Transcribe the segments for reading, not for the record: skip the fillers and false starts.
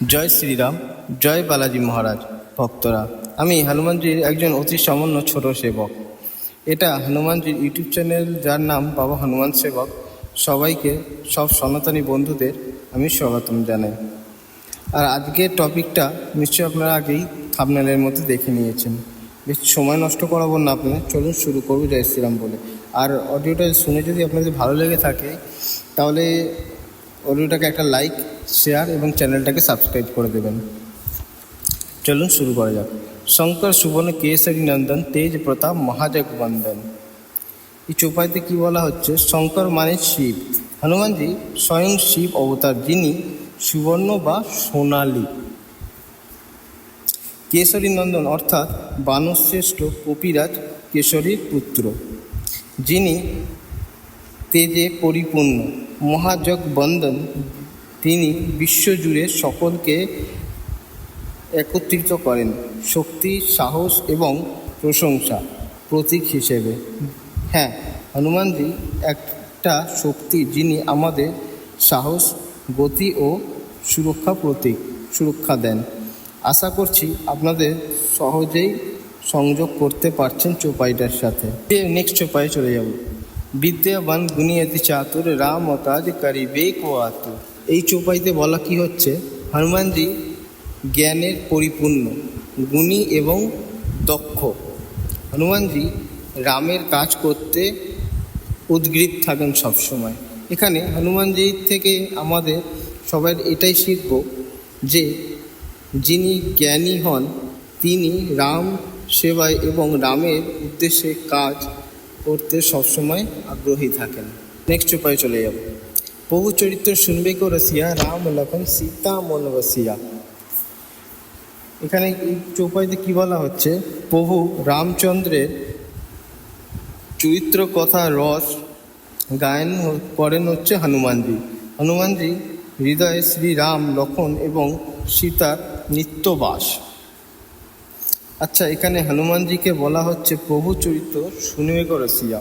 জয় শ্রীরাম, জয় বালাজি মহারাজ। ভক্তরা, আমি হনুমানজির একজন অতি সামান্য ছোট সেবক। এটা হনুমানজির ইউটিউব চ্যানেল, যার নাম বাবা হনুমান সেবক। সবাইকে, সব সনাতনী বন্ধুদের আমি স্বাগতম জানাই। আর আজকের টপিকটা নিশ্চয়ই আপনারা আগেই থাম্বনেলের মধ্যে দেখে নিয়েছেন। বেশি সময় নষ্ট করাবো না আপনার, চলুন শুরু করবো জয় শ্রীরাম বলে। আর অডিওটা শুনে যদি আপনাদের ভালো লেগে থাকে তাহলে অডিওটাকে একটা লাইক, শেয়ার এবং চ্যানেলটাকে সাবস্ক্রাইব করে দেবেন। চলুন শুরু করা যাক। শঙ্কর সুবর্ণ কেশরী নন্দন তেজ প্রতাপ মহাজগবন্দন। এই চৌপাইতে কি বলা হচ্ছে? শঙ্কর মানে শিব, হনুমানজি স্বয়ং শিব অবতার, যিনি সুবর্ণ বা সোনালী। কেশরী নন্দন অর্থাৎ বানশ্রেষ্ঠ কপিরাজ কেশরীর পুত্র, যিনি তেজে পরিপূর্ণ। মহাজগবন্দন, তিনি বিশ্বজুড়ে সকলকে একত্রিত করেন শক্তি, সাহস এবং প্রশংসা প্রতীক হিসেবে। হ্যাঁ, হনুমানজি একটা শক্তি, যিনি আমাদের সাহস, গতি ও সুরক্ষা দেন। আশা করছি আপনাদের সহজেই সংযোগ করতে পারছেন চৌপাইটার সাথে। নেক্সট চৌপাই চলে যাব। বিদ্যাবান গুণী অতি চাতুর, রাম কাজ করিবে কো আতুর। এই চৌপাইতে বলা কি হচ্ছে? হনুমানজি জ্ঞানের পরিপূর্ণ, গুণী এবং দক্ষ। হনুমানজি রামের কাজ করতে উদ্গ্রীব থাকেন সবসময়। এখানে হনুমানজির থেকে আমাদের সবাই এটাই শিখব যে যিনি জ্ঞানী হন তিনি রাম সেবায় এবং রামের উদ্দেশ্যে কাজ করতে সবসময় আগ্রহী থাকেন। নেক্সট উপায়ে চলে যাব। প্রভু চরিত্র শুনবে কো রসিয়া, রাম লখন সীতা মন বসিয়া। এখানে এই চৌপাইতে কি বলা হচ্ছে? প্রভু রামচন্দ্রের চরিত্র কথা রস গায়ন করেন হচ্ছে হনুমানজি। হনুমানজি হৃদয়ে শ্রী রাম, লক্ষণ এবং সীতার নিত্যবাস। আচ্ছা, এখানে হনুমানজিকে বলা হচ্ছে প্রভু চরিত্র শুনবে কো রসিয়া।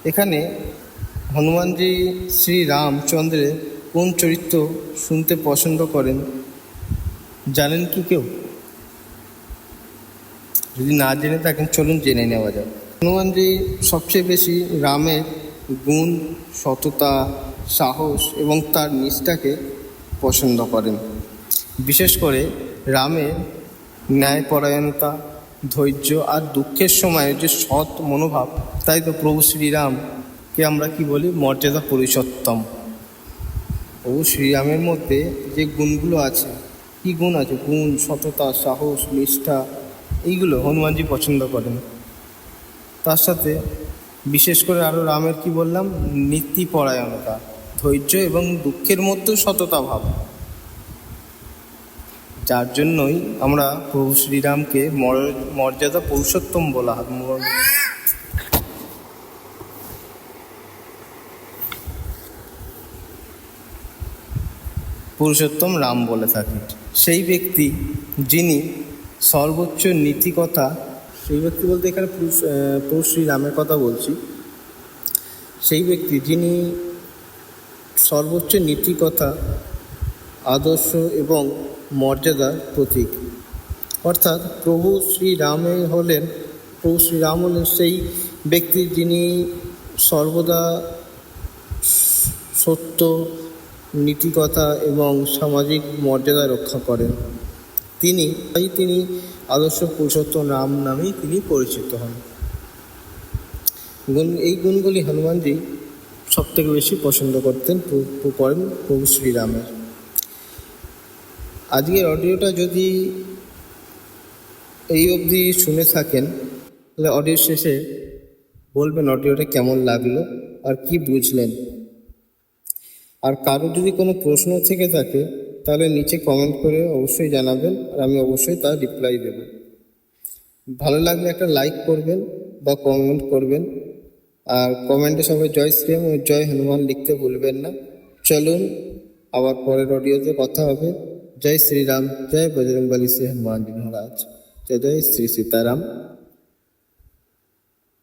এখানে হনুমানজি শ্রী রামচন্দ্রের কোন চরিত্র শুনতে পছন্দ করেন জানেন কি কেউ? যদি না জেনে থাকেন চলুন জেনে নেওয়া যাক। হনুমানজি সবচেয়ে বেশি রামের গুণ, সততা, সাহস এবং তার নিষ্ঠাকে পছন্দ করেন। বিশেষ করে রামের ন্যায়পরায়ণতা, ধৈর্য আর দুঃখের সময় যে সৎ মনোভাব। তাই তো প্রভু শ্রীরামকে আমরা কি বলি? মর্যাদা পুরুষোত্তম। প্রভু শ্রীরামের মধ্যে যে গুণগুলো আছে, কী গুণ আছে? গুণ, সততা, সাহস, নিষ্ঠা, এইগুলো হনুমানজি পছন্দ করেন। তার সাথে বিশেষ করে আরও রামের কি বললাম? নীতিপরায়ণতা, ধৈর্য এবং দুঃখের মধ্যেও সততা ভাব। যার জন্যই আমরা প্রভু শ্রীরামকে মর্যাদা পুরুষোত্তম বলা হয়, পুরুষোত্তম রাম বলে থাকি। সেই ব্যক্তি যিনি সর্বোচ্চ নীতিকথা, সেই ব্যক্তি বলতে এখানে প্রভু শ্রীরামের কথা বলছি, সেই ব্যক্তি যিনি সর্বোচ্চ নীতিকথা, আদর্শ এবং মর্যাদার প্রতীক। অর্থাৎ প্রভু শ্রীরাম হলেন সেই ব্যক্তি যিনি সর্বদা সত্য, নীতিকথা এবং সামাজিক মর্যাদা রক্ষা করেন। তিনি আদর্শ পুরুষোত্তম রাম নামেই তিনি পরিচিত হন। এই গুণগুলি হনুমানজি সবথেকে বেশি পছন্দ করেন প্রভু শ্রীরামের। আজকের অডিওটা যদি এই অবধি শুনে থাকেন তাহলে অডিও শেষে বলবেন অডিওটা কেমন লাগলো আর কি বুঝলেন। আর কারো যদি কোনো প্রশ্ন থেকে থাকে তাহলে নিচে কমেন্ট করে অবশ্যই জানাবেন, আর আমি অবশ্যই তার রিপ্লাই দেব। ভালো লাগলে একটা লাইক করবেন বা কমেন্ট করবেন, আর কমেন্টে সবাই জয় শ্রীরাম ও জয় হনুমান লিখতে ভুলবেন না। চলুন আবার পরের অডিওতে কথা হবে। জয় শ্রীরাম, জয় বজরংবলী শ্রী হনুমান জি মহারাজ, জয় জয় শ্রী সীতারাম।